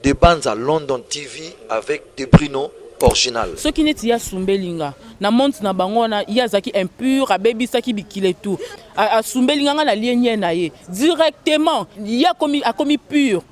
Des bandes à London TV avec des Bruno original. Ce qui n'est pas Sumbelinga, na monte na bangona yazaki impur, abebi saki bikile tout. A Sumbelinga na ligne na ye directement, il a commis pur.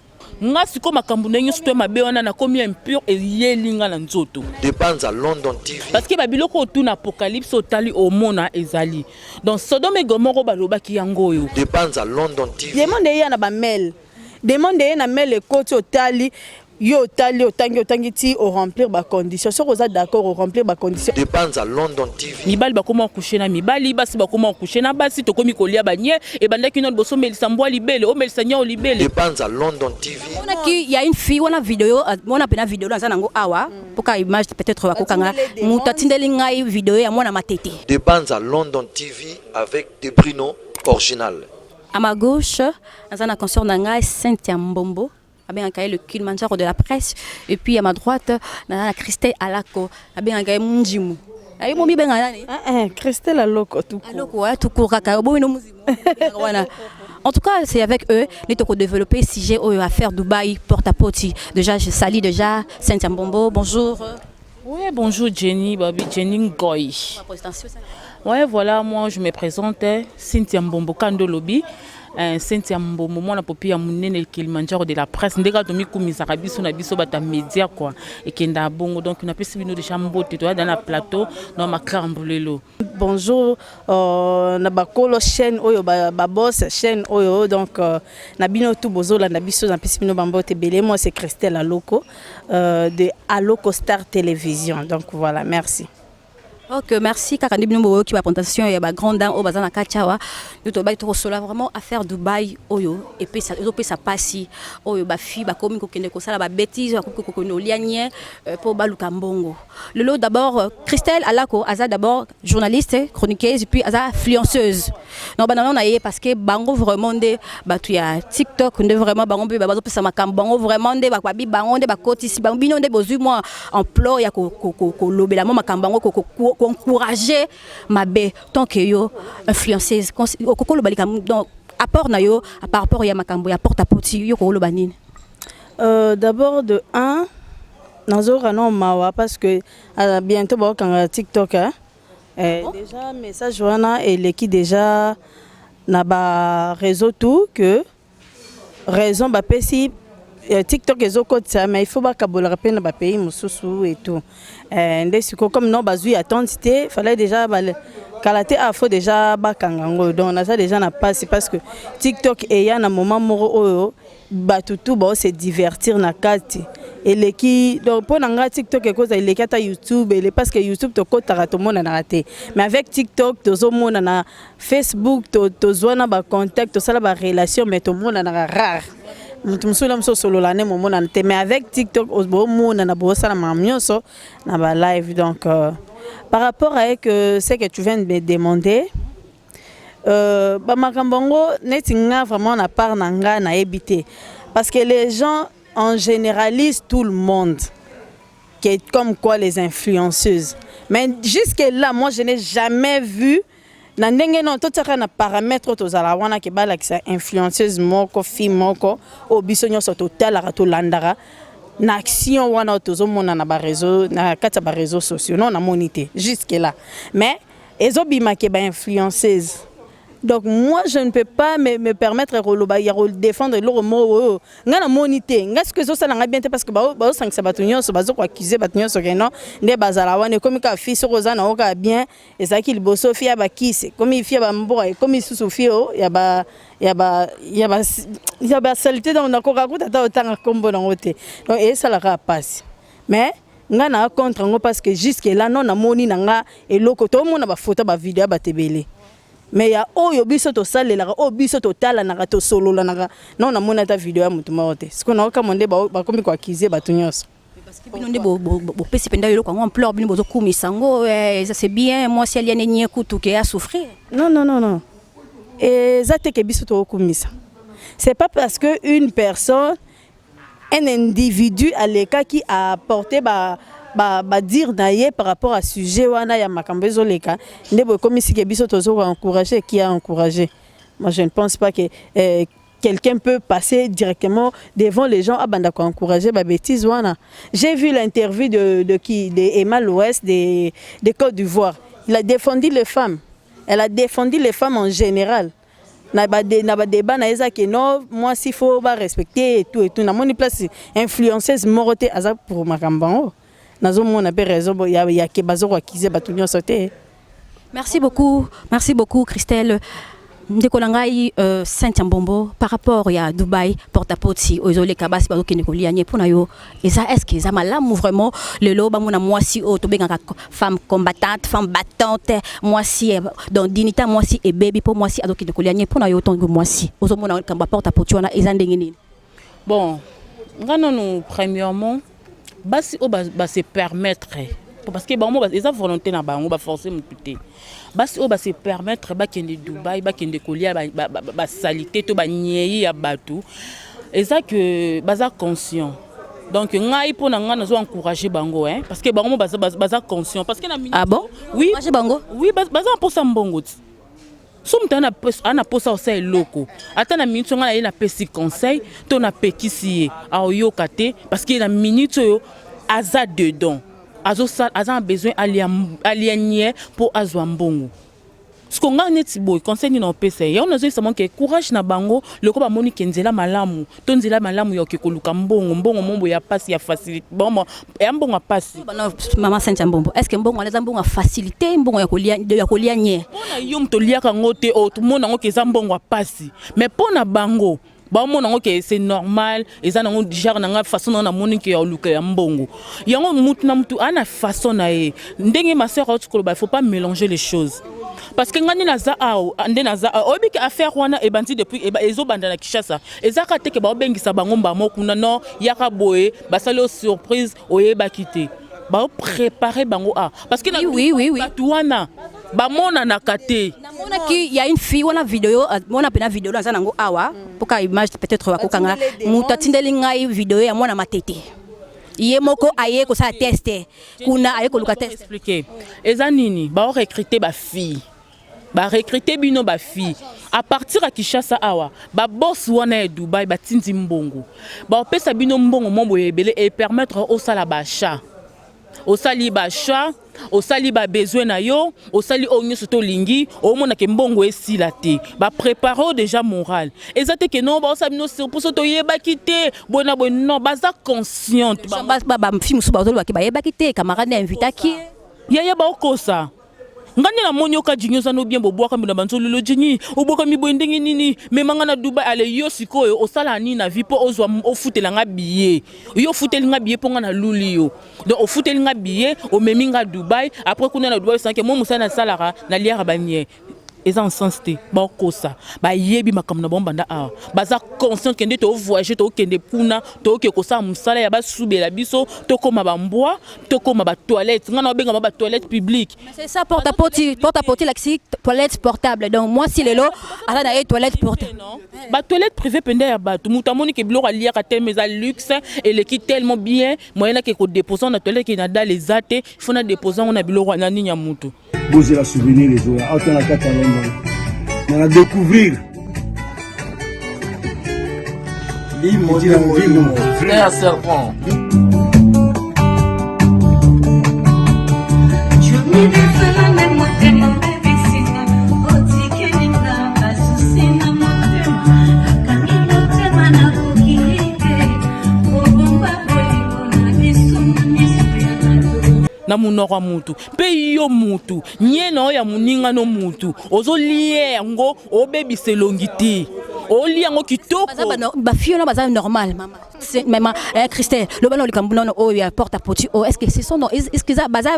Nga siko makambu na nyusto mabe wana na commis impur et yelinga na nzoto. Des bandes à London TV. Parce que babiloko tout na apocalypse otali omona ezali. Donc Sodome et Gomorrhe balobaki yango yo. Des bandes à London TV. Demande ya na ba mail. Demande na mail le côté otali yo tali otangi ti au remplir ba condition. So vous êtes d'accord au remplir ba condition. Des bandes à London TV. Mibali bakoma coucher na mibali basi bakoma coucher na basi to komi kolia banye et bandaki non boso melisa mbwa libele o melisa nya libele. Des bandes à London TV. On a qui il y a une fille on a vidéo on a pena vidéo dans nango awa pour ka image peut-être wa kokanga mutatindeli ngai vidéo ya mwana matete. Des bandes à London TV avec des Bruno original. À ma gauche, dans un concert d'Angaï, Cynthia Mbombo, le Kilimanjaro de la presse. Et puis à ma droite, la Christelle Alako, Munjimu. Christelle Alako, tout court. En tout cas, c'est avec eux que nous développer sujet à faire Dubaï, porte-à-porte. Déjà, je salue déjà Cynthia Mbombo. Bonjour. Oui, bonjour Jenny, Babi Jenny Ngoy. Ouais, voilà, moi je me présente, Cynthia Mbombo Kando Lobby. Cynthia Mbombo, moi la popi à mon Kilimanjaro de la presse. Ndega domi kumisaka biso na biso bata média quoi. Et kenda bongo donc on a pu de chambo dans la plateau dans ma crambulelo. Bonjour, na bakolo chaîne oyo ba boss chaîne oyo donc na bino tout bozola na biso na pisino bambo te belé moi c'est Christelle Aloko de Aloko Star Télévision. Donc voilà, merci. Ok, merci. Kakandi Binobo qui va présentation et ba grande dame au bazar na Kachawa. Nous to ba to sola vraiment affaire Dubaï oyo et puis ça passe oyo ba fi ba komi ko kende ko sala ba bêtise ko no lianye pour ba lukambongo. Le lot d'abord Christelle Alako aza d'abord journaliste, chroniqueuse et puis aza influenceuse. Non ba non na yé parce que bango vraiment de ba tu ya TikTok nde vraiment bango ba bazo pesa makambango vraiment de ba bi bango de ba kotisi bango bino de bozu moi emploi ya ko lobela mo makambango ko encourager ma bé tant que yo influenceuse koko lo balika donc apport na yo par rapport ya makambo ya porte à porte yo ko lo banine d'abord de 1 nazo rano mawa parce que bientôt ba quand TikTok déjà message wana et l'équipe déjà na ba réseau tout que raison ba pesi TikTok est au côté mais il faut pas kabola peine ba pays mususu et tout comme non bazui attendité fallait déjà kalaté faut déjà ba kangango donc ça déjà n'a pas c'est parce que TikTok et y a un moment moro batutu ba se divertir na kati et les qui donc pour nanga TikTok et cause les kata YouTube et parce que YouTube to kota to mona na raté mais avec TikTok to zo mona na Facebook to zona ba contact to sala ba relation mais to mona na rare. Mais avec TikTok, on a live. Donc, par rapport à ce que tu viens de me demander, vraiment na part nanga na habité parce que les gens en généralisent tout le monde qui est comme quoi les influenceuses. Mais jusque là, moi je n'ai jamais vu na ndenge non to tsaka na paramètre to zala wana ke bala kisa influenceuse moko fi moko o biso nyoso total to landara na action wana to zo mona na ba réseau na kata ba réseaux sociaux non na monité jusque là mais ezo bima ke ba influenceuse. Donc moi je ne peux pas me permettre de défendre le mot ngana monité ngas que ça nga bien parce que ba sang ça batunyo so bazo ko accuser batunyo so que non ne bazala wana comme ka fi so rozana o ka bien ezaki liboso fi ba kise comme il fi ba mboka comme il sous fi o ya ba salité dans na ko ka kuta ta otanga kombo na ngote donc et ça la passe mais ngana contre ngo parce que jusque là non na moni nga eloko to mona ba photo ba vidéo ba tebele. Mais il y a oyo biso to salela o biso to tala na to solo la na non na mona ta vidéo ya mutu maote ce qu'on a commandé ba komi ko accuser ba tunyoso parce que bino bo pesi penda yo ko ampleur bino bozo kumisango ça c'est bien moi si aliane nye kutu ke a souffrir non et ça te ke biso to kumisa c'est pas parce que une personne un individu à l'écart qui a apporté dire naie par rapport à sujet wana ya makambezo leka ndebo comme si ke biso tozo encourager qui a encouragé. Moi je ne pense pas que quelqu'un peut passer directement devant les gens à banda ko encourager ba bêtise wana. J'ai vu l'interview de Emma l'Ouest de Côte d'Ivoire. Il a défendu les femmes. Elle a défendu les femmes en général. Na ba débat na eza que non, moi s'il faut ba respecter et tout na moni place influenceuse moroté aza pour makambango. Nazo mona pe raison ya ke bazo akize batunyo sauté. Merci beaucoup Christelle. Ndekolangai Cynthia Mbombo par rapport à Dubaï porte-à-porte ozole kabasi ba okene ko lianye pona yo eza est-ce que ça malamu vraiment le lo ba mona moi si o to benga femme combattante femme battante moi si dans dignité moi si et baby pour moi si adokene ko lianye pona yo tongo moi si ozomona kamba porte-à-porte wana eza ndenge nini. Bon ngana nous premièrement basi o ba se permettre parce que bango ils ont volonté na bango ba forcer mututé basi o ba se permettre ba kende Dubaï ba kende kolia ba salité to ba nyei ya batu eza que baza conscient donc ngai pona nga nazo encourager bango hein parce que bango baza conscient parce que na minute. Ah bon oui encourager bango oui baza pour ça mbongo ti somtana ana posa osa eloko ata na minute nga na pesi conseil to na pekisi a oyokate parce que na minute yo aza dedans a besoin d'allier pour azwa mbongo. Ce qu'on a net boy conseil ni na pesa ya on a seulement que courage na bango le ko ba moni kenzela malamu to nzela malamu ya okekoluka mbongo mombo ya passe ya facilité bon ya mbongo a passe maman Cynthia Mbombo est-ce que mbongo les mbongo a facilité mbongo ya kolia nye pona yo mto liaka ngote o tout monde ngo keza mbongo a passe mais pona bango ba mona ngo que c'est normal eza nango genre nanga façon na moni ke ya luka ya mbongo yango mutu na mutu ana façon na ye ndenge ma sœur il faut pas mélanger les choses parce que ngani naza ao ande naza obi ke affaire wana e bandi depuis e ezo banda na Kinshasa ezaka te ke ba obengisa bango mbamo kuna no yaka boye basalo surprise oyeba kité ba préparer bango a parce que oui batuana ba mona na kate namona ki ya une fille wana vidéo mona pena vidéo dans nango awa poka image peut-être wakokanga muta tindeli ngai vidéo ya mwana matete iye moko aye ko sa tester kuna aye ko luka test expliquer eza nini ba recruter ba fille ba recruter bino ba fille à partir à Kinshasa awa ba boss wana e Dubaï ba tindi mbongo ba opesa bino mbongo mombo ebele et permettre au sala ba chat au sali ba chat au sali ba besoin na yo au sali onyo soto lingi au mona ke mbongo esila te ba préparer déjà moral ezate ke non ba osabino pour soto yeba kité bona non baza consciente ba film sou ba ozolo ba yeba kité camarade invita ki ya ba okosa ngani na monyo ka jinyo za no bien bo bwaka mbona banzolo lo jinyi oboka mibo ndenge nini memanga na Dubai ale yo sikoyo osala ni na vie po ozwa ofutela nga billet yo futeli nga billet po nga na luli yo donc ofuteli nga billet o meminga Dubai après kuna na Dubai sanke mo musana salara na liara banye eza en sens te ba kosa ba yebi makamna bombanda a baza conscient kende to voyager to kende kuna to ke kosa musala ya ba subela biso to koma ba mbwa to koma ba toilette ngana benga ba toilette publique c'est ça porte-à-porte la toilette portable donc moi si lelo ala na toilette portable ba toilette privée pende ya ba tout mutamoni ke biloko alia ka tellement za luxe et le qui tellement bien moyena ke ko déposer na toilette ke na dans les até faut na déposer on a biloko na ninya mutu vous la souvenir les oya autant la carte on a découvrir Limo frère serpent na munoko mutu pe yo mutu nyena ya muninga no mutu ozo lié yango obebise longiti oli yango kitoko ba fiona baza normal maman Christelle le ballon le kambuno o ya porte à porte est-ce que c'est son nom est-ce que ça baza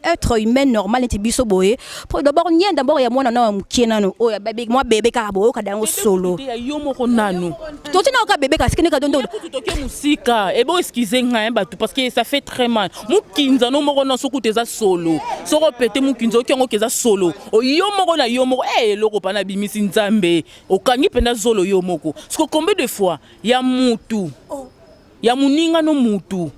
être humain normal et biso boye pour d'abord nyen d'abord ya mwana na mkiena no o ya bébé moi bébé ka bo ka dango solo yo moko nanu to tina ka bébé ka skine ka dondo toke musika et bon excusez nga ba tout parce que ça fait très mal mukinza no moko na soku teza solo soko pété mukinza okengo keza solo o yo moko na yo moko loko pana bimisi nzambe okangi penda zolo yo moko parce que combien de fois ya mutu ya muninga no mutu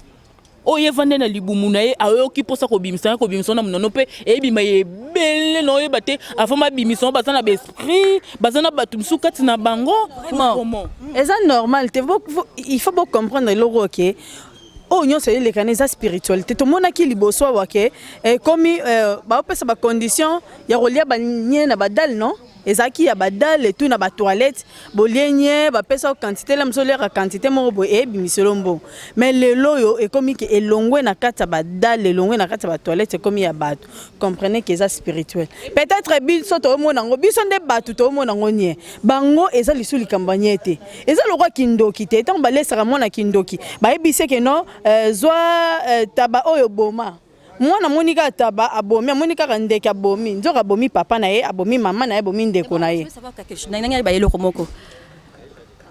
oye vande na libumu na ye ayoki posa ko bimisa na munono pe e bima ye bele no ye bate afama bimisa bazana ba esprit bazana batu msukati na bango comment et ça normal il faut pas comprendre le OK. Oh non c'est les canaux spiritualité tout monde qui liboso wake comme ba pesa ba condition ya rolia ba nyena badal non ezaki ya badal et tout na ba toilette bolienye ba pesa quantité la msolera quantité mo bo e bimisolombo mais le loyo et comme que elongwe na kata badal elongwe na kata ba toilette comme ya bato comprenez que ça spirituel peut-être biso to mona ngo biso nde bato to mona ngo nie bango eza lisuli kambanyete eza lokwa kindoki te tant ba lesera mona kindoki ba ebise que non zwa taba oyo boma mwana monika taba abomi monika kandeke abomi nzoka abomi papa na ye abomi mama na ye abomi ndeko na ye nanga ba yeloko moko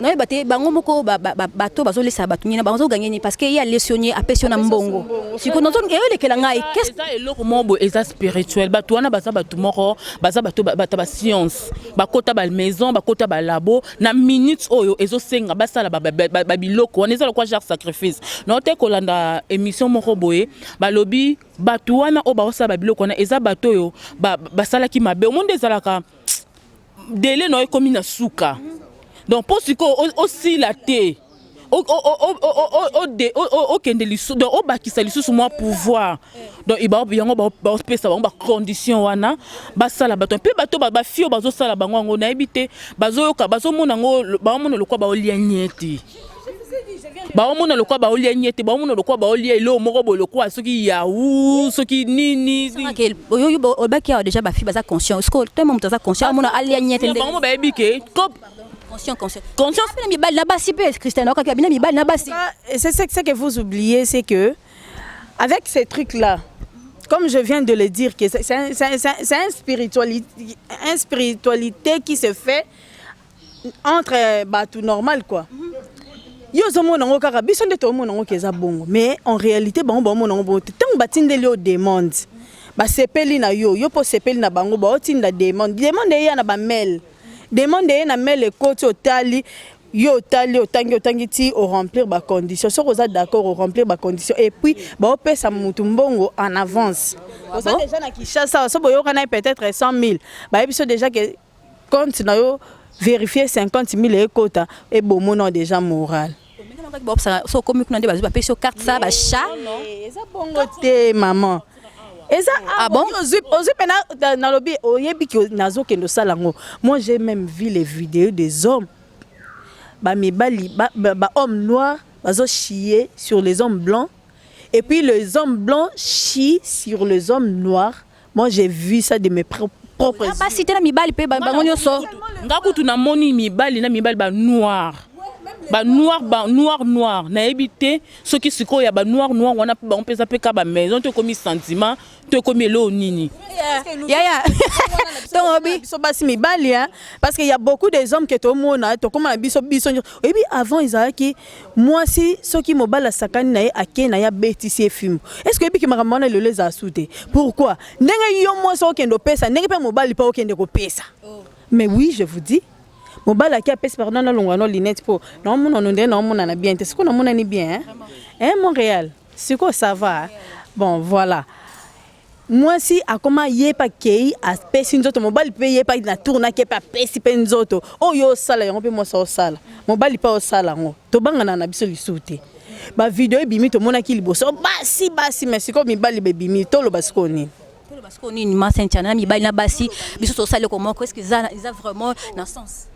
na bate bango moko bato bazolesa bato nyina bango gagner parce que il y a lesionné apession na mbongo siko nzo elekela ngai qu'est-ce que eloko mobo eza spirituel bato wana baza bato moko baza bato ba science bakota ba maison bakota ba labo na minutes oyo ezosenga basala ba biloko wana eza lokwa genre sacrifice na te kolanda émission moko boye balobi bato wana o ba osala ba biloko wana eza bato oyo basala ki mabe o monde ezalaka délai no ekomi na suka. Donc pour ce aussi la thé donc bakisa lisusu moi pouvoir donc il ba yango ba pesa ba condition wana basala bato pe bato ba fio bazo sala bango ngo na ebite bazo yoka bazo mona ngo ba mona lokwa ba olia nyeti ba mona lokwa ba olia nyeti ba mona lokwa ba olia ilo moko bo lokwa soki yaou soki nini oyo obaki a déjà ba fi baza conscient est-ce que toi même tu as conscient mona alia nyeti ba mo ba ebike conscience mi bal na basi pe Christian o ka mi bal na basi c'est ce que vous oubliez c'est que avec ces trucs là comme je viens de le dire que c'est une spiritualité qui se fait entre tout normal quoi. Yo zomo nango kaka biso nde to mo nango keza bongo mais en réalité bango nango bo tant batindeli o demande ba sepeli na yo po sepeli na bango ba otinda demande ya na ba mail demande na mail e koti otali yo tali otangi ti o remplir ba condition so ko za d'accord o remplir ba condition et puis ba opesa mutu mbongo en avance ça déjà na Kinshasa so boyo kana peut-être 100 000 ba biso déjà que compte na yo vérifier 50 000 et quota et bon mon déjà moral so comme kuna nde bazo ba peso carte ça ba chat eza bongo te maman eza bon ozu pena na lobby oyebi ki nazo kendo salango moi j'ai même vu les vidéos des hommes ba mibali ba hommes noirs bazo chier sur les hommes blancs et puis les hommes blancs chient sur les hommes noirs. Moi j'ai vu ça de mes propres yeux. Ba cité na mibali pe bango nyoso ngakutu na moni mibali na mibali ba noir na ebité ce qui se ko ya ba noir wana pe ba on pesa pe ka ba maison te komi sentiment te komi lo nini ya donc so basi mibali parce qu'il y a beaucoup des hommes qui to mona to comme biso et puis avant ils avaient qui moi si ceux qui mobala sakani na akena ya betisi film est-ce que ebi ki makamona le les a souté pourquoi ndenge yo moi so kendo pesa ndenge pe mobali pa okende ko pesa mais oui je vous dis mobala qui a pesa pardon na longano linette pour non mon na bien c'est qu'on a ni bien hein Montréal c'est quoi ça va bon voilà moi si a comment yé pa kei a pesa nzoto mobali pe yé pa na tourna ke pa pesa pe nzoto oh yo sala yo pe mo so sala mobali pa o sala ngo to bangana na biso lisouté ba vidéo bimi to mona ki liboso basi mais c'est comme mibali be bimi to lo baskoni ni ma sentiana mibali na basi biso so sala comment est-ce que ça vraiment dans sens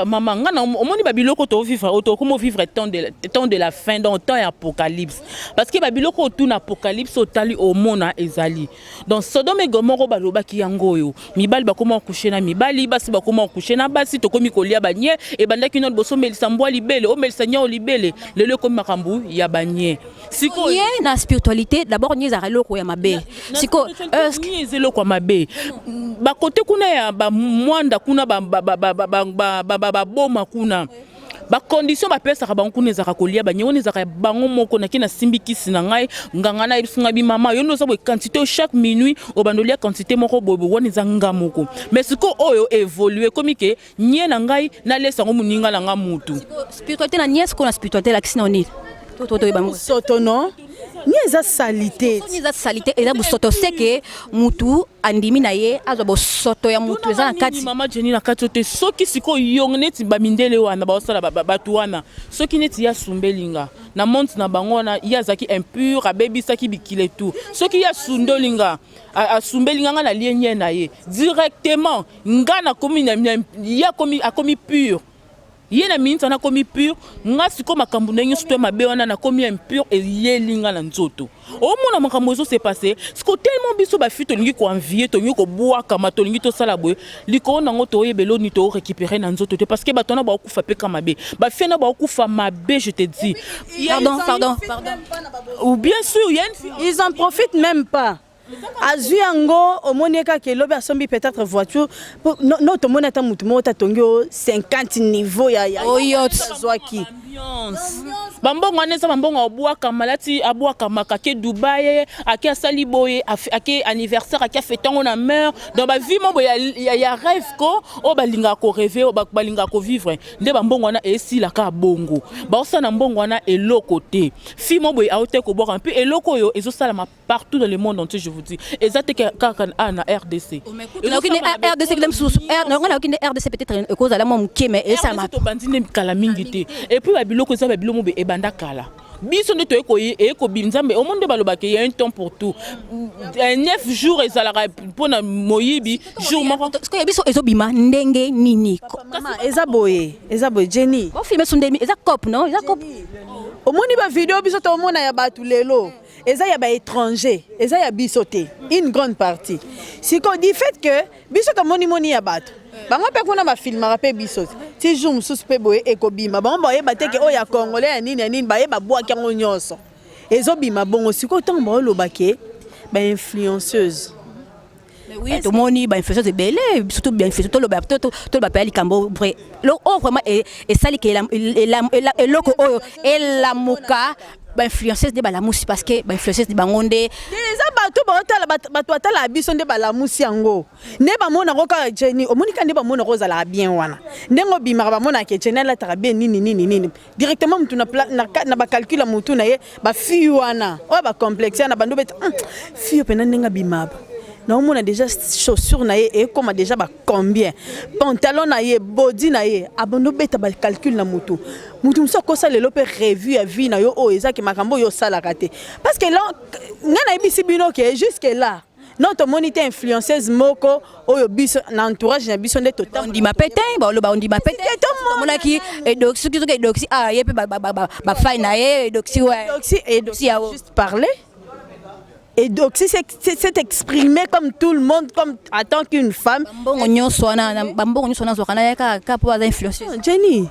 maman ngana omoni babiloko to vivre auto comment vivre temps de la fin dans temps apocalypse parce que babiloko tout na apocalypse otali au mona ezali donc Sodome et Gomorrhe baloba ki yango yo mibali ba comment coucher na mibali basi ba comment coucher na basi to komi kolia banye e bandaki no boso melisa mbwa libele o melisa nya libele lelo komi makambu ya banye siko yé na spiritualité d'abord ni za reloko ya mabe siko ni ezelo kwa mabe ba côté kuna ya ba mwanda kuna ba boma kuna ba condition ba pesa ba nkuna ezaka kolia ba nyoni ezaka bango moko na kina simbikisi na ngai nganga na ibisunga bi mama yo ndoza bo quantité chaque minuit obandolia quantité moko bobo woni zanga moko mais siko oyo évoluer comme que nye na ngai na lesa ngo muninga na nga mutu spiritualité na nièce ko na spiritualité la kisina oni soto non ni eza salité ni eza salité eza bosoto seke mutu andimi na ye azwa bosoto ya mutu eza na kati mama Jenny na kati te soki siko yong neti bamindele wana baosala batu wana soki neti ya sumbelinga na monte na bango wana ya zaki impur abebisaki bikile tout soki ya sundolinga asumbelinga nga na lienye na ye directement nga na komi ya komi akomi pur yena minta na komi pur nga siko makambo ndenge soto mabe wana na komi impur et yelinga na nzoto o mona makambo zo se passer siko tellement biso ba fito lingi ko envier to lingi ko boaka mato lingi to sala boye liko na ngoto yebelo ni to récupérer na nzoto te parce que batona ba okufa pe ka mabe ba fena ba okufa mabe je te dis pardon ou bien sûr ils en profitent même pas azui yango omoni kaka elobi asombi peut-être voiture no tomoni ata mutu moko tatongi 50 niveau ya zwaki bambongo anesa bambongo abwaka malati abwaka makake Dubai ake asali boye ake anniversaire ake fetango na mère dans ba vie mo ya rêve ko o balinga ko rêver o balinga ko vivre nde bambongo na esila ka bongo ba osana mbongo na eloko te fi mo boye aote ko boka puis eloko yo ezosala partout dans le monde entier je vous dis ezate kaka na RDC na okine RDC kile msusu na okine RDC peut-être cause la mo mkeme et ça ma to bandine kala mingi te et puis babiloko za babiloko be ebanda kala biso nde to eko binzambe au monde balobake il y a un temps pour tout 9 jours ezalaka pona moyibi jour moko ce que biso ezobima ndenge nini eza boye Jenny bo filmer sundemi eza cop non eza cop omoni ba video biso to mona ya batu lelo eza ya ba étranger eza ya biso te une grande partie siko du fait que biso to moni ya batu bango pe kuna ba filmera pe biso ti jour mususu pe boye ekobima bango boye bateke o ya congolais ya nini baye ba bwaki yango nyonso ezobima bongo siko ntango baolobake ba influenceuse oui tout moni ba influenceuse belé surtout bien fait tout le ba pa likambo vrai lo vraiment et sali que la loko oyo et la muka ba influenceuse de balamusi parce que ba influenceuse de bangonde eza bato bato atala biso nde balamusi yango ne ba mona ko ka Jenny omoni ka nde ba mona ko zala bien wana ndengo bimaka ba mona ke Jenny la tara bien nini directement mutu na ba calcula mutu na ye ba fi wana o ba complexe na bandu bet fi pena ndenga bimaba na omona déjà chaussure na ye et comme déjà ba combien pantalon na ye body na ye abondo beta ba calcul na mutu so ko sa lelo pe revue ya vie na yo o ezaki makambo yo sala kate parce que là ngana ibisi bino ke jusque là notre monité influenceuse moko oyo biso na entourage na biso nde total on dit ma pété ba lo ba on dit ma pété mona ki doxy ki doxy ye pe ba fay na ye doxy ouais doxy juste parler. Et donc, si c'est exprimé comme tout le monde, comme en tant qu'une femme. Jenny,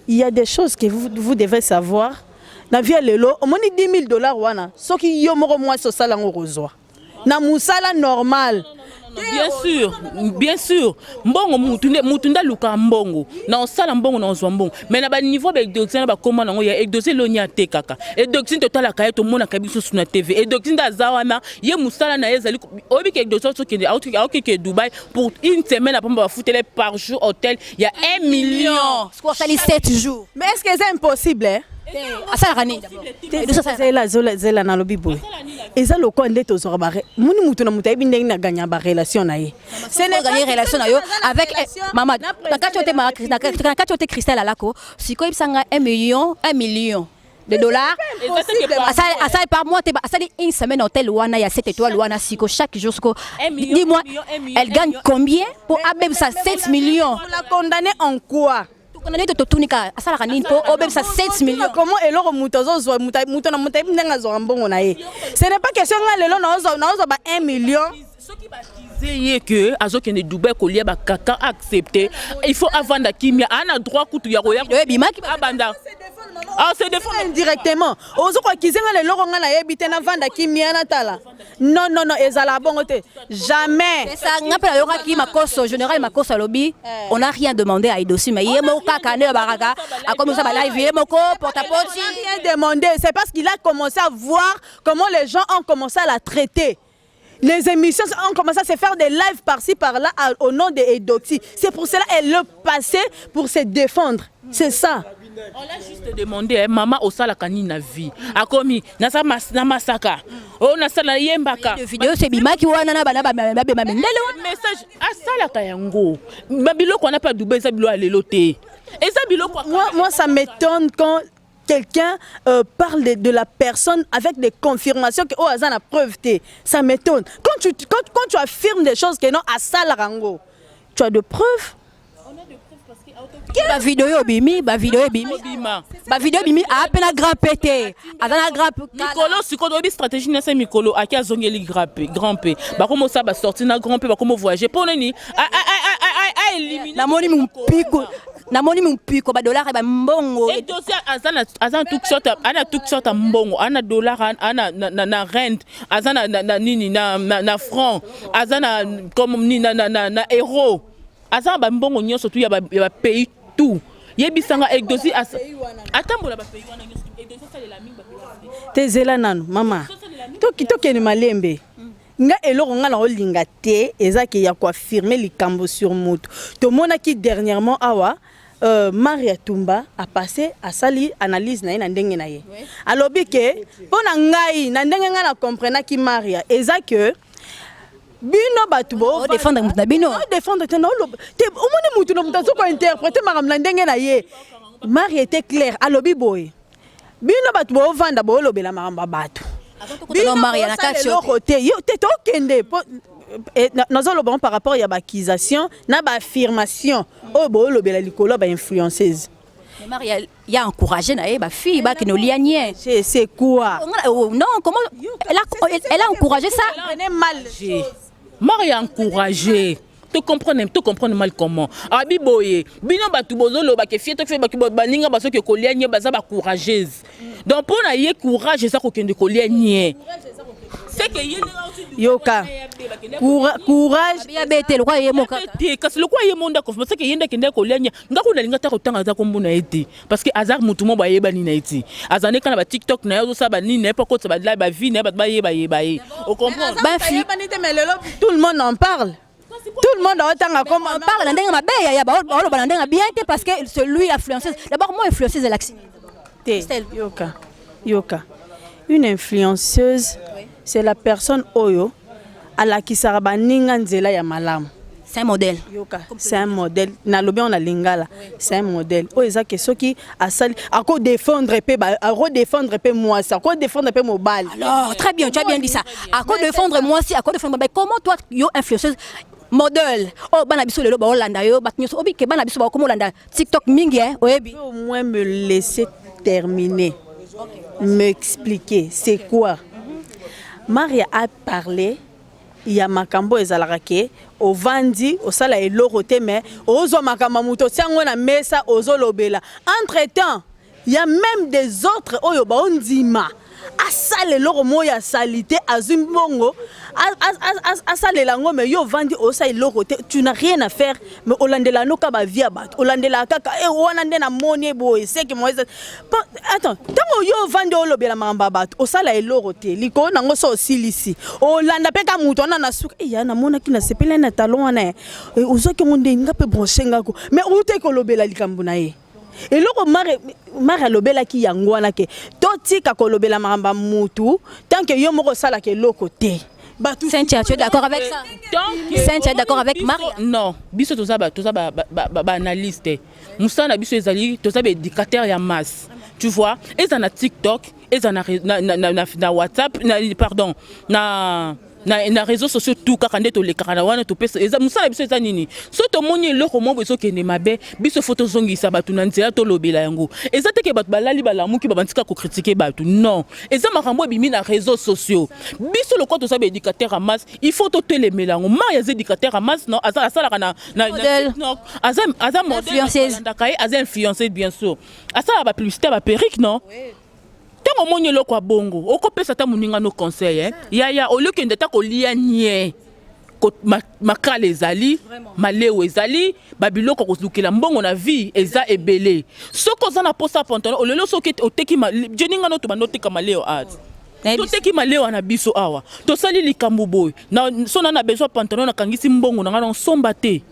il y a des choses que vous devez savoir. Na via lelo, au moins $10,000 wana. So ki yo moko moi so sala ngorozwa. Na musala normal. Bien sûr. Mbongo mutunda luka mbongo. Na osala mbongo na ozwa mbongo. Mais na ba niveau ba doxine ba comment nango ya doxine lonya te kaka. Et doxine total ka to mona ka biso sur na TV. Et doxine da zawana ye musala na ezali obi ke doxine so ke ke Dubai pour une semaine après ba foutele par jour hôtel, il y a 1 million. Ce qu'on sali 7 jours. Mais est-ce que c'est impossible hein? Asala rani zela na lobi boy eza loko nde tozora ba muni mutu na mutu ebi ndenge na gagner ba relation na ye ce n'est pas gagner relation na yo avec maman na kachote Christelle alako siko ibsanga 1 million de dollars asali par mois asali une semaine hôtel wana ya 7 étoiles wana siko chaque jour siko dis-moi elle gagne combien pour abem ça 7 millions pour la condamner en quoi? On a dit to tunika asala kanini po obem ça 7 millions comment eloko mutozo zo muto na muto ndenga zo mbongo na ye ce n'est pas question nga lelo na ozo ba 1 million ce qui va diser que azokende Dubai ko lia ba kaka accepter il faut avant da kimia ana droit kutu ya roya bimaki abanda c'est défendre indirectement ozo ko kizenga lelo nga na yebite na vanda kimia na tala non ezala bongo te jamais ça ngapela yoka ki makoso général makoso lobby on n'a rien demandé à Idosi mais yemo kaka ne baraka a commencé à live yemo ko porte-à-porte rien demandé c'est parce qu'il a commencé à voir comment les gens ont commencé à la traiter. Les émissions ont commencé à se faire des lives par-ci par-là au nom de Edoxy. C'est pour cela qu'elle le passait pour se défendre. C'est ça. On l'a juste demandé, maman au sala kanini na vie. Akomi na sa masaka. Oh na sala yembaka. Le vidéo c'est bima ki wana na bana ba message asala kayango. Babilo qu'on a pas doublé ça bilo aleloté. Et ça bilo quoi. Moi ça m'étonne quand quelqu'un parle de la personne avec des confirmations que oh azan a preuve té. Ça m'étonne. Quand tu affirmes des choses que non asala rango. Tu as de preuves? Ba vidéo bimi a pena grand pété azana grand Mikolo sikodo bi stratégie na c'est mikolo aki azongeli grand P ba komo ça ba sortir na grand P ba komo voyager pour nani a éliminer na moni mon piko ba dollar ba mbongo et dossier azana tout shot mbongo ana dollar ana na rent azana na nini na franc azana comme ni na euro azana ba mbongo nyonso tout ya ba pays tout yebisanga ekdosi atambola ba pays wana nyonso ekdosi ça la minga ba tezela nanu mama tokeni malembe nga eloko nga na olinga te ezaki ya confirmer likambo sur moto tomona ki dernièrement awa Maria Tumba a passé à sali analyse na ndenge na ye alobi ke pona ngai na ndenge nga na comprendre ki Maria ezake bino batu bo défendre mutu bino défendre te no te omone mutu no mutu ko interpréter maram na ndenge na ye Marie était claire alobi boy bino batu bo vanda bo lobela maramba batu bino Maria na katio côté yo te to kende nous allons par rapport à l'accusation na ba affirmation o bo lobela likolo ba influenceuse Maria y a encouragé na ba fille ba que no lianie c'est quoi non comment elle a encouragé ça mal Maria encouragé te comprendre mal comment abi boye bino batu bozolo ba ke fieto fe ba ki baninga baso ke kolianie baza ba courageuse donc pour na ye courage ça ko kende kolianie c'est que yoka courage ya bete lokwa ye moka kasi lokwa ye monda ko parce que yenda kende kolianie ngako na linga ta ko tanga za ko mbona ete parce que azar mutu mo ba yeba ni na eti azane kana ba TikTok na yo ça ba ni na pas ko ça ba live ba vie na ba yeba on comprend ba fi tout le monde en parle. Tout le monde a autant comme on parle ndenge mabe ya ba ndenge bien parce que celui influenceuse d'abord moi influenceuse de l'activité yoka une influenceuse c'est la personne oyo à la qui sara ninga nzela ya malamu c'est un modèle c'est un modèle na lobi on a lingala c'est un modèle o eza que soki asali ako défendre pe ba ako défendre pe moi ça ako défendre pe mobile alors très bien tu as bien dit ça ako défendre moi si ako défendre mais comment toi yo influenceuse modèle oh bana biso lelo ba Hollanda yo batnyoso obi ke bana biso ba ko Hollanda TikTok mingi oyebi au moins me laisser terminer m'expliquer c'est quoi Maria a parlé il y a makambo ezalaka ke ovandi osala eloko te mais ozo makamba muto tiango na mesa ozo lobela entre temps il y a même des autres oyo ba ondima asale loko moya salité azumbongo asalela ngo mais yo vandi osa eloko te tu n'as rien à faire mais olandela no ka ba via bat olandela kaka wana nde na moni boy c'est que moi attends tango yo vandi olobela mamba bat osala eloko te liko nango so silisi olanda peka muto na suka ya na mona kina sepela na talon wana ozoki ngonde ngape brochenga ko mais ute ko lobela likambu na ye et loko mare lobela ki yango wana ke totika ko lobela maramba mutu tant que yo moko sala ke loko te Cynthia, tu es d'accord avec ça? Cynthia est d'accord avec Maria? Non, biso toza analyste. Musana biso ezali toza ba éducateur ya masse. Tu vois, et ça na TikTok, et ça na WhatsApp, pardon, na réseaux sociaux tout kaka ndeto le kaka wana to pesa eza musala biso eza nini so to moni eloko mo biso kende mabe biso photo zongisa batu na nzela to lobela yango eza teke batu balali balamuki babantika ko critiquer batu non eza makambo ebimi na réseaux sociaux biso le quoi to sabe éducateur à masse il faut to telemela yango Maria za éducateur à masse non aza sala kana na non aza modèle aza influencer bien sûr asa ba publicité ba perruque non tango monye loko bongo okopesa ta muninga no conseil ya au lieu que ndeta ko lianie ko makale ezali maleo ezali babiloko ko zukela mbongo na vie eza ebele soko za na posa pantalon o lelo soki oteki jeninga no to banoteka maleo art to teki maleo na biso awa to sali likambo boy na sona na besoin pantalon na kangisi mbongo na ngana somba te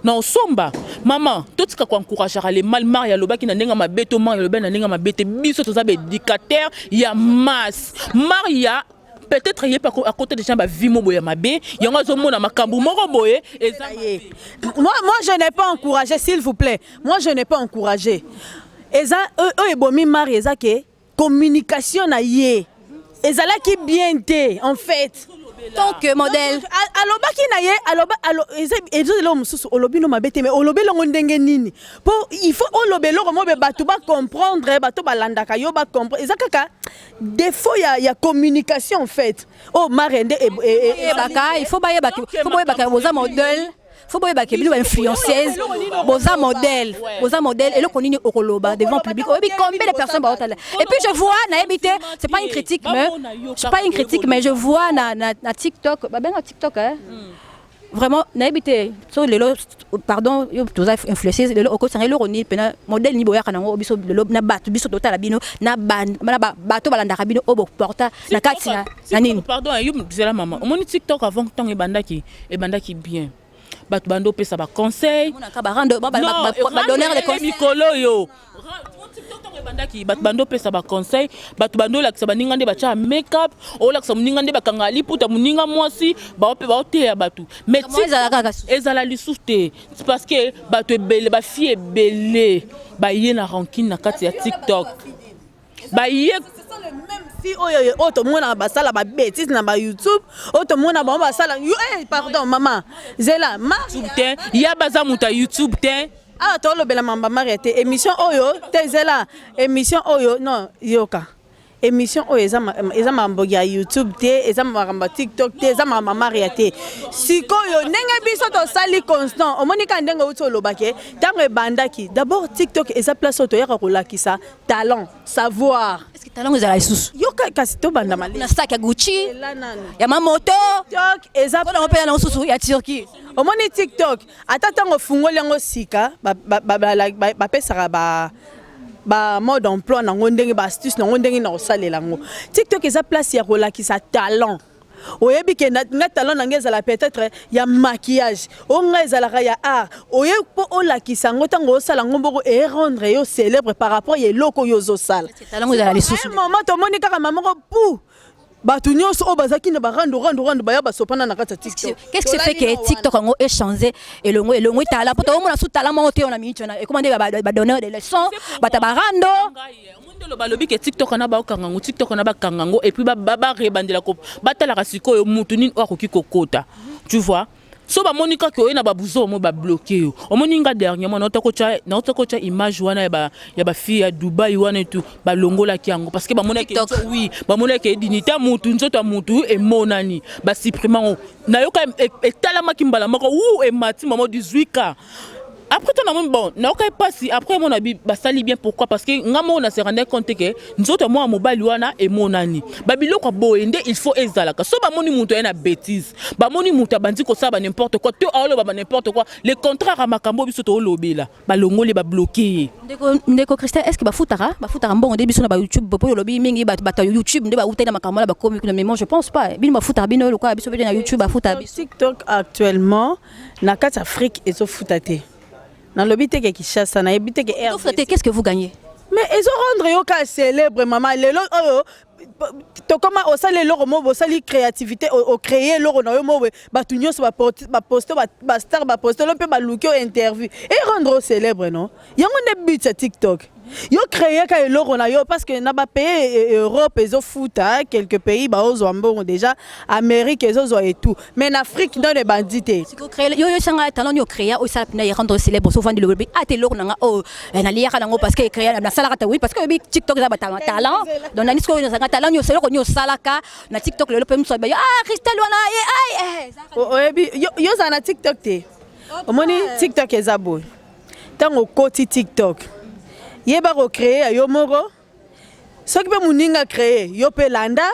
na osomba maman totika ko encourager les mal mar ya loba ki na ndenga mabeto mar ya loba na ndenga mabete biso toza be éducateur ya masse Maria peut-être y a pas à côté des gens ba vie mobo ya mabe yango zo mona makambu moko boye moi je n'ai pas encouragé s'il vous plaît moi je n'ai pas encouragé eza ebomi mari eza ke communication na ye ezala ki bien te en fait tant que modèle aloba ki na ye aloba eza lo mususu olobi no mabete mais olobi longo ndenge nini po il faut olobe lo mo be batu ba comprendre batu ba landaka yo ba comprendre eza kaka défaut ya communication en fait oh marende baka il faut ba baka boza modèle faut boye ba kebilo influenceuse boza modèle et le konini okoloba devant public obi combien de personnes ba otala et puis je vois na habité c'est pas une critique mais je vois na TikTok ba ben TikTok hein vraiment na habité so lelo pardon yo toza influenceuse lelo okosanga lelo roni pena modèle ni boya kanango biso lelo na batu biso totala bino na bato balanda bino obo porta na kati na nini pardon yo zela maman omoni TikTok avant tant ebandaki bien Bat bando pe ça ba conseil ba donneur de conseil mikolo yo bat bando pe ça ba conseil bat bando la ça ba ningande ba cha make up o la ça ningande ba kanga liputa muninga mwasi ba pe ba otea batu mais ezala lisuste c'est parce que batu ebele ba fille ebele ba yena rankine na kati ya TikTok ba ye le même fille auto mona ba sala ba bêtise na ba YouTube auto mona ba sala pardon maman zela te ya baza muta YouTube te ah to lo bela mamba mariete émission oyo te zela émission oyo non yoka émission oyo eza mambo ya YouTube te eza mamba TikTok te eza mamba mariete sikoyo ndenge biso to sali constant omonika ndenge uto lobake tango ebandaki d'abord TikTok eza place auto ya kolakisa talent savoir talent ezala lisusu yoka kasi to banda mali na sac ya Gucci ya mamoto TikTok eza na opela na ususu ya Turquie omoni TikTok ata tango fungoli yango sika ba pesaka ba mode emploi na ndenge ba astuce na ndenge na osalela ngo TikTok eza place ya kolakisa talent oyebi ke na talent na ngeza la peut-être ya maquillage onga ezalaka ya art oyebi po olakisa ngo tango osala ngo mboko et rendre yo célèbre par rapport ya loko yo zosala talent ezala lisusu moment to moni kaka mamako pou batu nyonso o bazaki na ba rando baya ba sopana na kata TikTok qu'est-ce qui fait que TikTok ngo échanger et le ngo talent poto mona sous talent monté on a mis et comment ba donner des leçons bata ba rando lo balobi ke TikTok na ba okangango TikTok na ba kangango et puis ba rebandela ko batala ka sikoyo mutu nini okoki kokota tu vois so ba monika ko na ba buzo mo ba bloquer yo omoninga dernièrement na otakocha image wana ya ba fille ya Dubai wana et tout ba longola kiango parce que ba monaka oui ba monaka dignité mutu nzoto mutu e monani ba supprimer na yoka etalama kimbala mako ou e mati maman 18 après ton amour bon na okai passi après mon abi basali bien pourquoi parce que ngamo na se rendre compte que nzoto moi mobali wana e monani babilo kwa boende il faut ezalaka so ba moni muto ena bêtise ba moni muto bandi ko saba n'importe quoi to alo ba n'importe quoi le contraire à makambo biso to lobela ba longoli ba bloquer ndeko Christian est-ce que ba futara mbongo de biso na ba YouTube po yo lobi mingi ba YouTube nde ba utela makambo na ba komi mais moi je pense pas bino ba futara bino lo kwa biso na YouTube ba futara TikTok actuellement na kati Afrique ezo futate dans le but que Kinshasa na ebite que qu'est-ce que vous gagnez mais ils ont rendre yo ka célèbre maman lelo to comment osali loro mo osali créativité o créer loro na yo mo batu nyonso ba poster ba star ba poster lo pe ba look interview et rendre célèbre non yango ne but sur TikTok yo créer ka loro na yo parce que na ba pays Europe ezo futa quelques pays ba ozo mbongo déjà Amérique ezo et tout mais en Afrique dans les bandits yo sanga talent yo créer o sala pina rendre célèbre so vendre le lobby ate loro na o na liaka nango parce que créer na sala ta oui parce que TikTok za ba talent donc na nisko na talent yo selo ko nyo salaka na TikTok le pe mso ba Christelle wana yo za na TikTok te omoni TikTok ezabo tango koti TikTok yeba ko créer yo moko soki pe muninga créer yo pe landa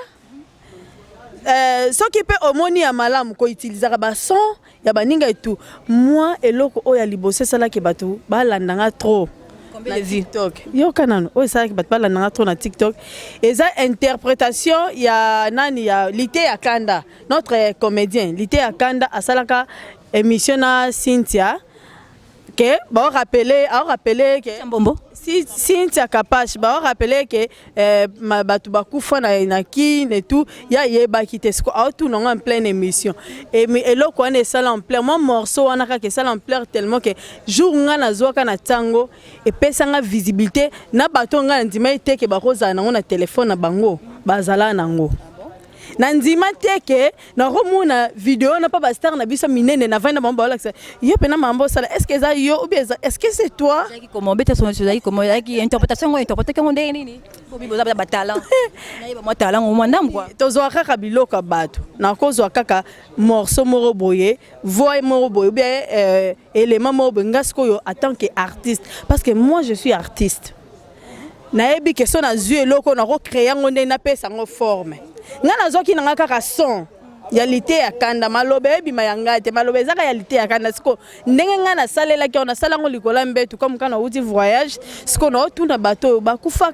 soki pe omoni ya malamu ko utiliser ba son ya baninga et tout moi eloko oya libose sala ke batu ba landanga trop na TikTok yo kanano oya sala ke batu ba landanga trop na TikTok eza interprétation ya nani ya Lité Akanda notre comédien Lité Akanda asalaka émission na Cynthia que ba rappeler que Mbombo si Cynthia Kapache ba rappeler que batu bakufa na kin et tout ya yeba kite sko tout non en pleine émission et là quoi est ça en plein moi morceau on a que ça en plein tellement que jour ngana zoka na tango et pesa nga visibilité na bato nga ndima ite ke ba koza na na téléphone na bango bazala nango Nandima teke na romuna vidéo na pas star na biso minene na vana mambo la yo pena mambo sala est-ce que ça yo ou bien est-ce que c'est toi comment bête son chose comment qui interprétation interpréter comment nini bobi boza ba talent na ba mo talent au mandam quoi tozo kaka biloka bato na kozo kaka morceau moro boye voix moro boye bien élément moro bengasko yo en tant qu'artiste parce que moi je suis artiste na ebi que son azue loko na ko créer ngonde na pesa ngo forme ngana zoki na kaka son yalité ya kanda malobe ebima yanga te malobe zaka yalité ya kanda siko ndenge ngana salela ki ona sala ngo likola mbetu comme kana uti voyage siko na otuna bato bakufa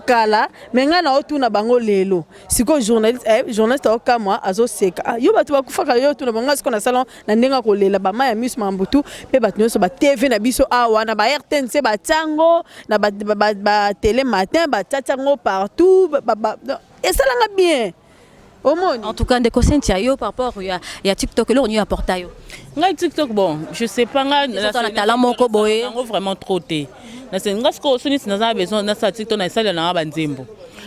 kala menga na otuna bango lelo siko journaliste okamwa azoseka yo bato bakufa kala yo tuna bango siko na salon na ndenga kolela ba maya miss mambutu pe bato nyonso ba TV na biso awa na ba RTNC ba tango na ba télé matin ba tchango partout et ça l'a bien en tout cas ndeko Cynthia yo par rapport ya TikTok là on y apporte yo ngai TikTok bon je sais pas ngai na talent moko boye vraiment trop té na c'est ngai ko soni na besoin na sa TikTok na sala na ba nzembo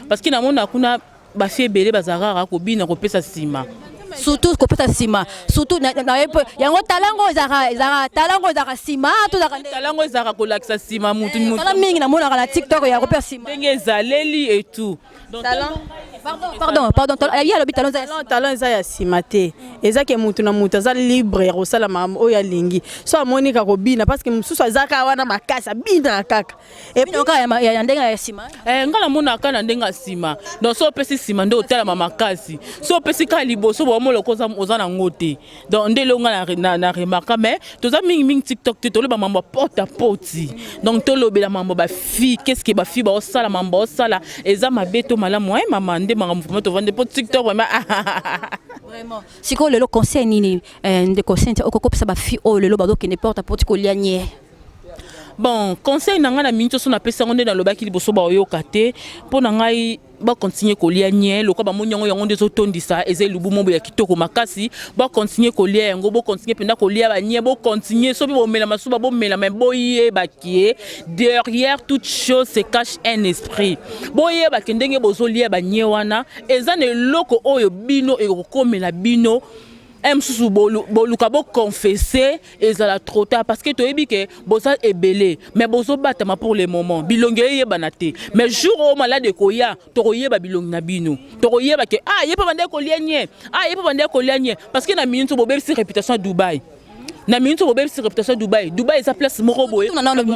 parce que na mona kuna ba fie belé bazarara ko bina ko pesa sima surtout ko pesa sima surtout na yango talango zara sima to zara talango zara ko laksa sima mutu tala mingi na mona na TikTok ya ko pesa sima ndenge zaleli et tout donc talent pardon il y a le talent ça ya simate ezake mutu na mutu za libre ya kosala o ya lingi so monika ko bina parce que mususu azaka wana makasa bina kaka et puis ya ndenga ya sima ngala mona kana ndenga sima donc so pesi sima ndo tala makasi so pesi ka liboso bo mo lokoza ozana ngote donc ndelo ngala na remarka mais toza mingi TikTok te toloba mambo porte à porte donc tolobela mambo ba fi qu'est-ce que ba fi ba osala mambo osala eza mabeto malamu maman vraiment to vendre pour TikTok vraiment siko lelo conseil nini ndeko Cynthia okopesa ba fi o lelo bado ki ne porte à porte ko lianie bon conseil nanga na minto so na pesa ngonde na lobaki liboso ba oyoka te po na ngai ba continuer ko lianie loko ba monyongo yango ndezo tondisa eze lubu mombo ya kitoko makasi ba continuer ko lia yango bo continuer penda ko lia ba nye bo continuer so bo mela masuba bo mela mais boye ba kie derrière toute chose se cache un esprit boye ba kendenge bozo lia ba nye wana eza ne loko oyo bino e ko komela bino msusu boluka bo confesser ezala trop tard parce que toyebi ke boza ebele mais bozo batama pour le moment bilonge yebana te mais jour o malade koya tokoyeba bilonge na bino tokoyeba ke yepa bande ko lianye yepa bande ko lianye parce que na minute bobebisi réputation à Dubaï na minute bobebisi réputation Dubaï eza place moko boye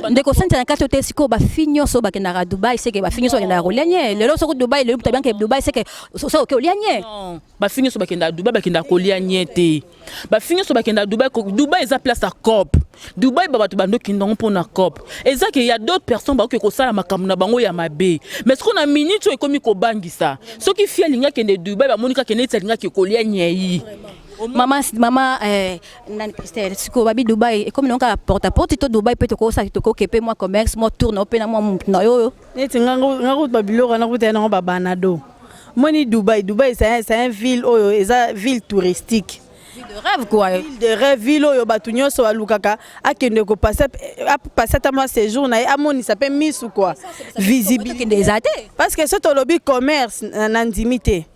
ndeko Cynthia na kato te siko ba finyo so ba kendaka Dubaï c'est que ba finyo so kendaka lianye lelo so ko Dubaï lelo tabian ke Dubaï c'est que so ke lianye non ba finyo so ba kendaka Dubaï ba kendaka ko lianye te ba finyo so ba kendaka Dubaï eza place à COP Dubaï ba batu bando kindongo pona COP eza que il y a d'autres personnes ba ko sala makamu na bango ya mabe mais ce qu'on a minute so ekomi ko bangisa so ki fia linga kende Dubaï ba monika kende tsalinga ke ko lianye yi Maman nani Christelle siko babi Dubaï et comme donc à porte à porte to Dubaï peut ko sa to ko kepe moi commerce moi tourne pe na moi na yo neti ngako babilo na kuta na babanado moni Dubaï c'est un ville oyo eza ville touristique de rêve quoi ville de rêve ville oyo batu nyonso alukaka akende ko passer ta moi séjour na amoni ça peut miss ou quoi visibilité des athées parce que ce to lobby commerce na ndimité.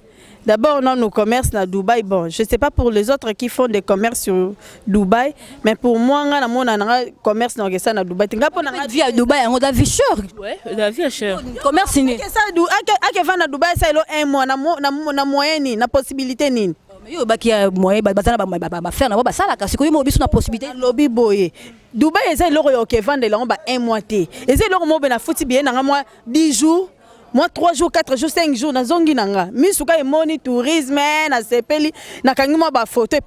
D'abord, on a nos commerces à Dubaï. Bon, je ne sais pas pour les autres qui font des commerces sur Dubaï, mais pour moi, on a un commerce à Dubaï. La vie à Dubaï, on a vie chère. Oui, la vie est chère. Commerce, c'est à Dubaï, ça un mois, na moyenne, na possibilité ni. Yo baki moyen bazana ba faire na ba sala kasi ko yo biso na possibilité lobby boye Dubaï eza loro yo ke vendre la ba un mois té eza loro mo be na futi bien na moi 10 jours. Moi 3 jours, 4 jours, 5 jours na zongi nanga. Misuka e moni tourisme na sepeli na kangima ba photo et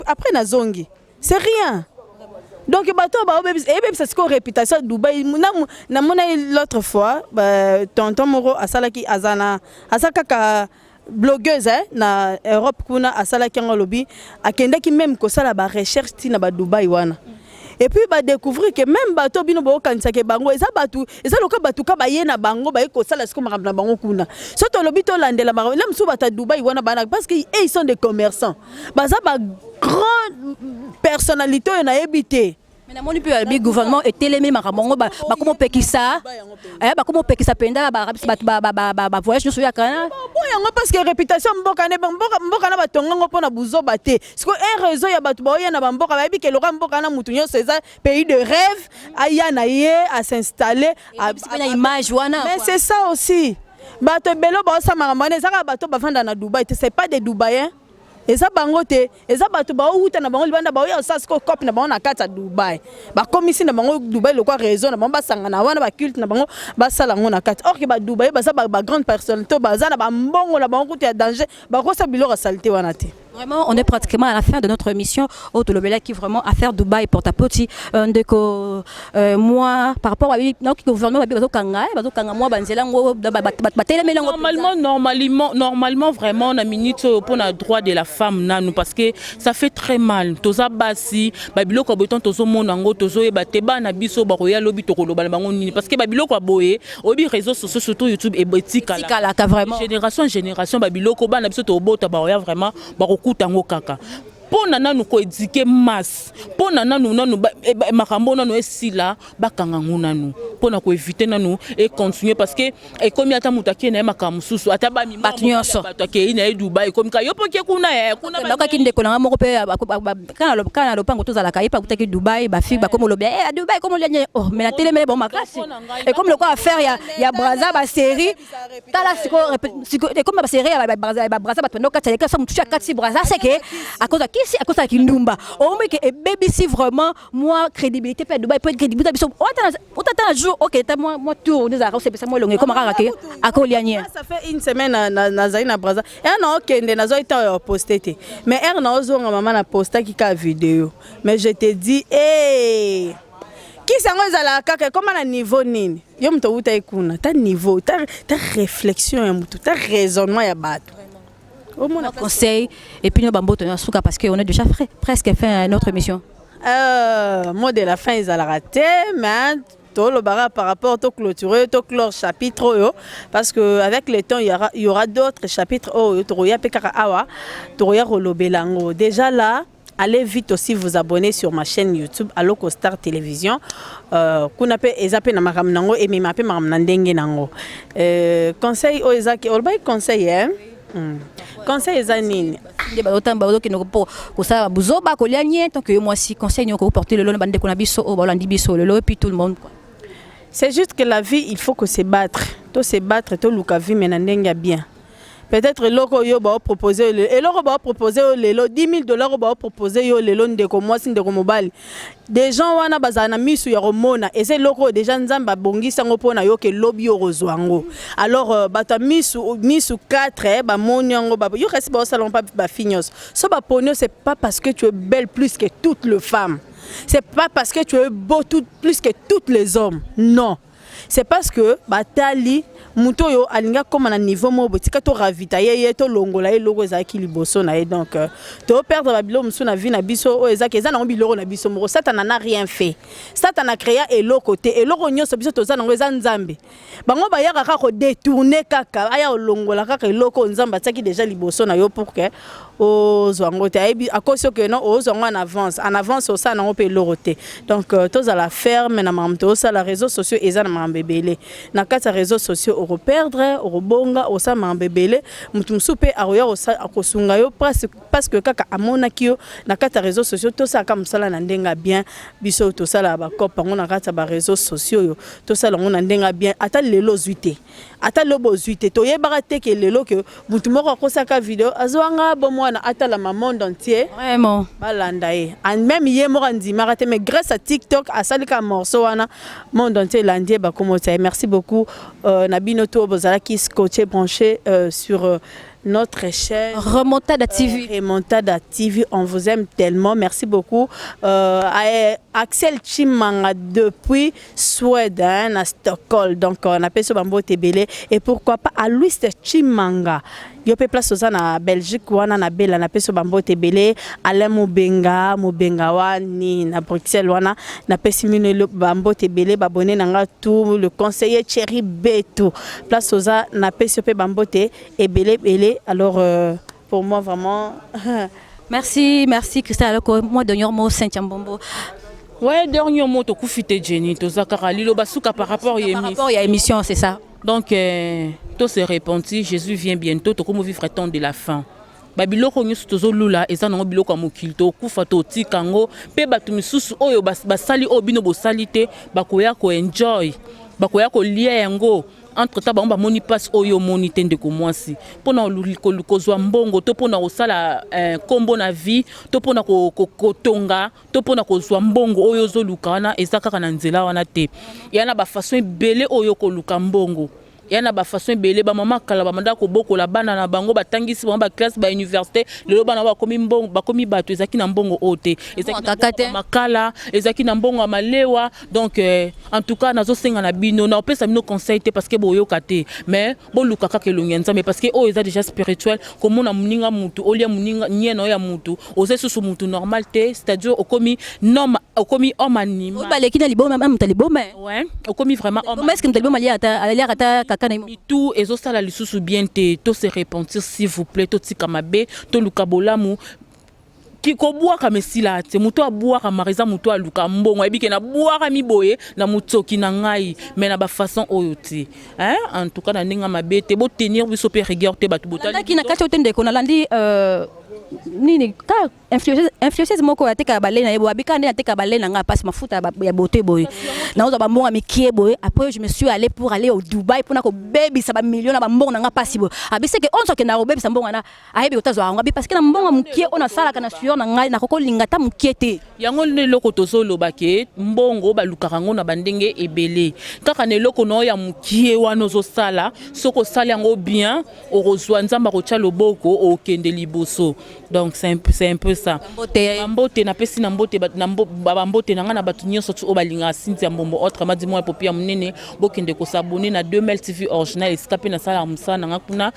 après na zongi. C'est rien. Donc bato ba obebi ça c'est quoi réputation Dubaï na mona l'autre fois tonton Moro asalaki azana asaka blogueuse na Europe kuna asala kiango lobby akendaki même ko sala ba recherche tina ba Dubai wana. Et puis ba découvrir que même bato bino bo kanisa ke bango eza loka batu ka ba yena bango ba ko sala siko makamna bango kuna. So to lobby to landela ba même so bata Dubai wana bana parce que ils sont des commerçants. Baza ba grande personnalité na habité. Mais mon le gouvernement est télémé maramongo ba comment pekisa ba comment pekisa penda ba voyage sur ya kana bon parce que réputation mboka na batongo pona buzo baté parce que un réseau ya batu ba ya na mboka ba bi ke loka mboka na mutu nyo c'est ça pays de rêve aya na ye à s'installer à image wana mais c'est ça aussi bato belo ba sa maramane ça bato ba vanda na Dubaï c'est pas des Dubaïens. Et ça bangote, et ça batu ba outa na bango libanda ba ya sasko cop na bango na kata Dubaï. Ba komisi na bango Dubaï le quoi raison na bango ba sanga na wana ba culte na bango ba sala ngo na kata. Or que ba Dubaï ba ça ba grande personne to ba za na ba mbongo la bango ya danger ba ko sa biloko saleté wana te. Vraiment, on est pratiquement à la fin de notre émission. Au Tolobela qui vraiment à faire Dubaï porte à petit. Moi, par rapport à gouvernement, normalement, vraiment, on a minute pour le droit de la femme, nanou, parce que ça fait très mal. Toza basi, babilo ko beton tozo monango, tozo e bateba na biso ba royal lobi to koloba bango nini, parce que babilo ko boye, obi réseaux sociaux surtout YouTube et betika la vraiment. Génération en génération babilo ko ba na biso to bota ba royal vraiment ba kutango kaka pona nanu ko éduquer masse pona nanu makambo nanu esila bakanga ngunanu pona ko éviter nanu et continuer parce que et comme ata mutaki na makamususu ata ba mima bato ke ina Dubai comme ka yopo ke kuna ba kinde ko na moko pe kana lo pango tozala ka ipa kutaki Dubai ba fi ba comme lobi à Dubaï comme le oh mais la télé mais bon makasi et comme le quoi faire ya braza ba série tala siko et comme ba série ba braza ba to no katsa ka sa mutu katsi braza c'est que à cause à cause de Kindumba. On me que baby si vraiment moi crédibilité peut Dubaï peut crédibilité biso. On t'attend un jour OK moi tour nous a c'est moi longue comme raka à Koliania. Ça fait une semaine na Zaina Braza. Et non OK na zo ita posté mais er na ozo maman na posta ki ka vidéo. Mais je te dis qui sango ezala kaka comment na niveau nini? Yo mto uta ikuna ta niveau ta réflexion ya mutu ta raisonnement ya bato. On conseil et puis nous bamboto na souka parce qu'on a déjà presque fait notre émission. Moi de la fin ils allaient rater mais tout le bara par rapport au clôturer tout clore chapitre parce que avec le temps il y aura d'autres chapitres toya pekara awa toya rolobelango déjà là. Allez vite aussi vous abonner sur ma chaîne YouTube Aloko Star Télévision. Kuna pe ezape na makam nango et mi mape makam nandenge nango. Conseil o ezaki olba conseil hein. Conseil ezanini. Des autant ba qui nous pour ça buzo ba kolianie tant que moi si conseil nous porter le long bande ko na biso o ba landi biso le et puis tout le monde quoi. C'est juste que la vie il faut que se battre. To se battre to luka vie mais nandenge bien. Peut-être loko yo ba proposer et loko ba proposer lelo $10,000 ba proposer yo lelo ndeko mwasi ndeko mobali. Des gens wana bazana misu ya romona et c'est loko déjà nzamba bongisa ngo pona yo ke lobby yo rozwango. Alors bata misu 4 ba monyango ba yo reste ba salon pas ba fignos. So ba ponyo c'est pas parce que tu es belle plus que toutes les femmes. C'est pas parce que tu es beau plus que toutes les hommes. Non. C'est parce que batali muto yo alinga comme na niveau mo botika to ravitailler to longola logo ezaki liboso na donc to perdre ba bilo musu na vie na biso o ezaki eza na biloko na biso mo Satan n'a rien fait. Satan a créé elo côté elo nyonso biso to za na eza nzambe bango ba yaka ka ko détourner kaka aya longola kaka eloko nzamba tsaki déjà liboso na yo pour que o zwango te à cause que non o zwango en avance au ça na on peut loroter donc to za la ferme na mamto ça la réseaux sociaux eza na mambebele na kata réseaux sociaux au perdre au bonga au ça mambebele mutu msupe aroya au ça akosunga yo parce que kaka amona kio na kata réseaux sociaux to ça comme ça na ndenga bien biso to ça la ba kopa ngona kata ba réseaux sociaux yo to ça ngona ndenga bien ata lelo zuité ata lobo zuité to yebaka te ke lelo que mutu moko akosaka vidéo azwanga bomo na ata la monde entier vraiment balanda e même yé moko ndimaka te mais grâce à TikTok asalika morceau wana monde entier landie ba komota. Merci beaucoup Nabino to bozala qui scotché branché sur notre chaîne Remontada TV. Remontada TV, on vous aime tellement. Merci beaucoup Axel Chimanga depuis Suède à Stockholm. Donc on appelle ce bambo Tebele et pourquoi pas à Louis Chimanga. yo pe place oza na Belgique wana na bela na peso bambote belé Alain Mobenga wani na Bruxelles wana na pesi mino bambote belé babonné nanga tout le conseiller Thierry Beto place oza na peso pe bambote et belé alors pour moi vraiment merci Christelle alors moi dernier mot Cynthia Mbombo. Ouais, dernier mot to kufite Jenny to zakara lilo basuka par rapport à émission c'est ça. Donc tout se répandit, Jésus vient bientôt to comme vivre temps de la fin. Babiloko nyusu tozolula eza nango biloko mokili to kufa to tikango pe batu misusu oyo basali obino bosalite bakoya ko enjoy bakoya ko lia yango entre temps ba moni passe oyo moni tende ko mwasi pona kozwa mbongo to pona osala kombo na vie to pona kotonga to pona kozwa mbongo oyo zoluka na eza kaka na nzela wana te yana ba façon ebele oyo koluka mbongo yana ba façon belé ba mama kala ba manda ko boko la bana na bango batangisi ba classe ba université lelo bana ba komi mbongo ba komi bato ezaki na mbongo ote ezaki na makala ezaki na mbongo malewa donc en tout cas nazo senga na bino na opesa bino conseil te parce que boyo kate mais bo luka ka ke longenza mais parce que o eza déjà spirituel comme na muninga mutu olia muninga nyeno ya mutu oze susu mutu normal te c'est-à-dire okomi homme anima baleki na liboma même taliboma ouais okomi vraiment homme est-ce que taliboma ata tout et ça la lisusu bien te to se repentir s'il vous plaît to tika mabe to luka bolamu ki ko boaka mesila te muto aboaka mariza muto aluka mbongo ebike na boaka miboye na mutoki na ngai mais na ba façon oyo te hein en tout cas na ninga mabe te bo tenir biso pe rigueur te batu botali ki na kati otende ko na landi nini ka influenceuse moko ateka balé na yebo abika ndé ateka balé na nga passe mafuta ya beauté boy na oza ba mbonga mikie boy après je me suis allé pour aller au Dubaï pour na ko baby ça ba million na ba mbonga na nga passe boy abise ke on so ke na ko baby sa mbonga na ayebi otazo nga parce que na mbonga mukie on sala kana sueur na ngai na ko lingata mukie te yango ne loko tozolo bake mbongo ba lukarango na bandenge ebele kaka ne loko no ya mukie wana zo sala soko sala yango bien o rozwa nzamba ko tia loboko o kende liboso donc c'est un peu ça mbote na pesi na mbote na mbote na nga na batu nyonso tu obalinga Cynthia Mbombo autrement dit moi popia munene bokende ko s'abonner na 2ml TV original escape na sala musana nga kuna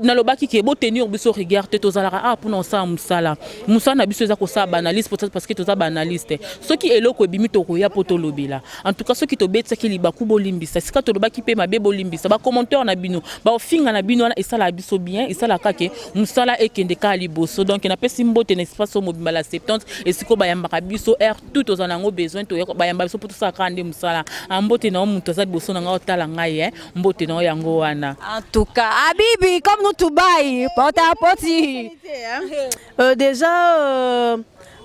na lobaki ke bo tenir biso regarder tozala puna sa musala musana biso eza ko sa banaliste peut-être parce que toza banaliste ce qui est loko ebimi to koya poto lobela en tout cas ce qui to betsa ki libaku bolimbisa sika to lobaki pe mabe bolimbisa ba commentaire na bino ba ofinga na bino na esala biso bien esala kake musala ekende ka liboso donc na pesi mbote na espace au mobile la 70 et siko bayamba biso air tout aux anango besoin to bayamba biso pour tout ça kande musala mbote na muto za biso na ngotala ngai mbote na yango wana en tout cas Habibi comme nous tout bail porte à poti déjà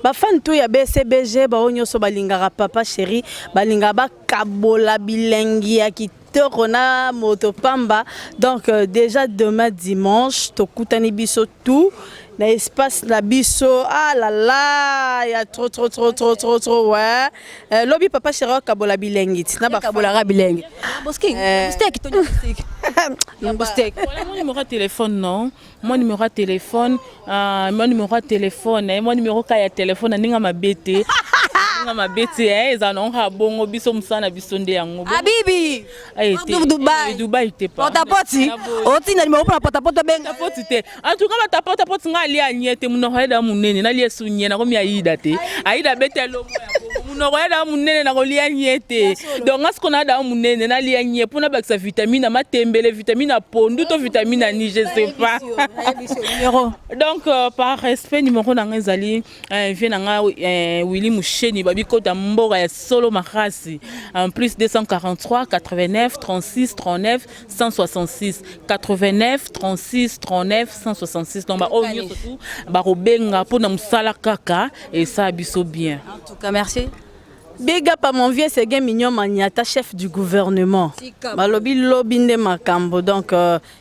bafan tout ya BCBG ba onyoso balingaka papa chéri balinga ba kabola bilengi ya kitoko na motopamba donc déjà demain dimanche tokutani biso tout na espace la biso ah là là il y a trop ouais lobby papa chéri kabola bilengi na ba kabola bilengi boski steak to steak mon numéro de téléphone non mon numéro de téléphone mon numéro kaya téléphone ninga mabete ninga mabete ezana nga bongo biso musana biso nde yango Habibi Dubaï te pas potapoti oti na numéro pour potapoti benga potapoti te en tout cas potapoti nga ali anyete munoko ya munene na li esunye na komi aida te aida betelo munoko ya munene na kolia nyete donc asko na da munene na li anye pona bakisa vitamine matembele vitamine pondu to vitamine ni je sais pas donc par respect numéro na ngezali vient na Willy Musheni babiko ta mboga ya solo makasi en plus 243 89 36 39 166 89 36 39 166 donc ba o surtout ba robenga pona musala kaka et ça biso bien en tout cas merci. Big up à mon vieux Séguin Mignon Maniata, chef du gouvernement. Balobi lobinde makambo donc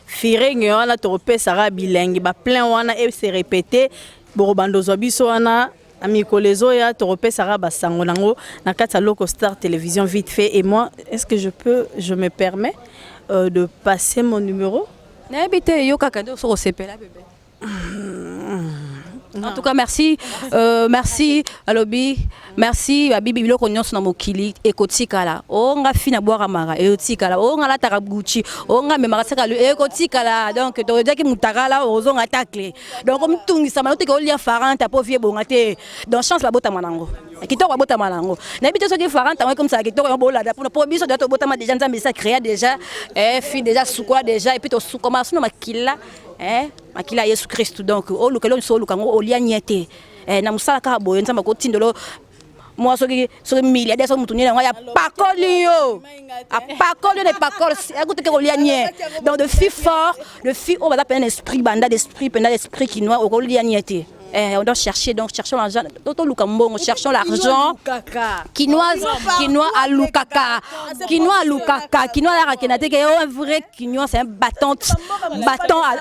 Firing wana toropé sara bilingue ba plein wana et se répéter borobando zobiso wana amiko lezo ya toropé sara basango nango na kata Loco Star Télévision vite fait et moi est-ce que je me permets de passer mon numéro? N'habite yo kaka do so sepela bébé. En tout cas, merci. Merci, Alobi. Merci, Bibi Biloko Nyonso na mokili ekotikala. O nga fina boire mara ekotikala. O nga la tarabuchi. O nga me marasaka ekotikala. Donc to dia ki mutakala ozo nga takle. Donc comme tungisa malote ko lia faranta po vie bongate. Donc chance la bota manango. Kitoko ba bota manango. Na bito so ki faranta comme ça kitoko yo bola da pour biso de to bota ma déjà nzambe ça créa déjà fi déjà sukola déjà et puis to sukoma suna makila makila Yesu Christ donc o lukelo so lukango olia nyete na musala ka boyo nzamba ko tindolo moi soki milliardaire so mutunye nga ya pakoli yo a pakoli ne pakoli écoute que olia nye donc de filles fort de filles on va appeler un esprit banda d'esprit qui noir au olia nyete. On doit chercher, donc cherchons l'argent. Cherchons l'argent. Quinoa à Lukaka. Quinoa à Lukaka. Quinoa à la rakenate. Un vrai quinoa, c'est un bâton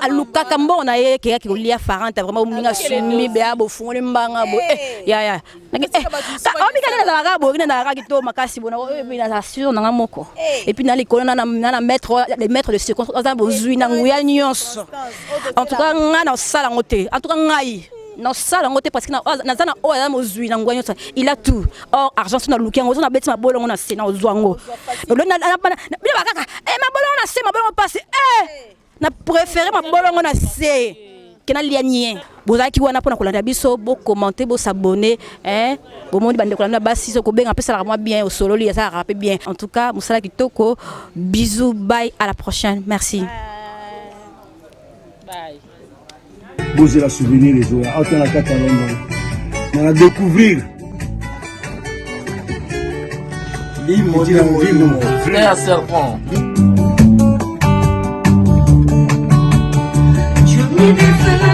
à Lukaka. On a eu qui lit à Farante. Vraiment, on a soumis, béa, beau fond, le mbanga, beau. Ya. On dit que la rabo, on a la ragito, makasi, bon, on a sûr, on a un moko. Et puis, dans les colonnes, on a les maîtres de secours. On a besoin d'un nyos. En tout cas, on a un salle en côté. En tout cas, on a non ça la ngote parce que na zana o ya mozui na ngwanyo ça il a tout or argent sur na lukiango na beti mabolo ngona se na ozwango le na bila kaka mabolo ngona se mabolo passe na préféré mabolo ngona se kena lianie bozaki wana pona kolanda biso bo commenter bo s'abonner bo mondi bande kolanda basi so ko benga pesa la moi bien au solo li ça rappelle bien en tout cas musala kitoko bisous bye à la prochaine merci bye. Bosez la souvenir les autres. Autant la carte à Londres. On va découvrir. Limo, frère serpent. Je me défais.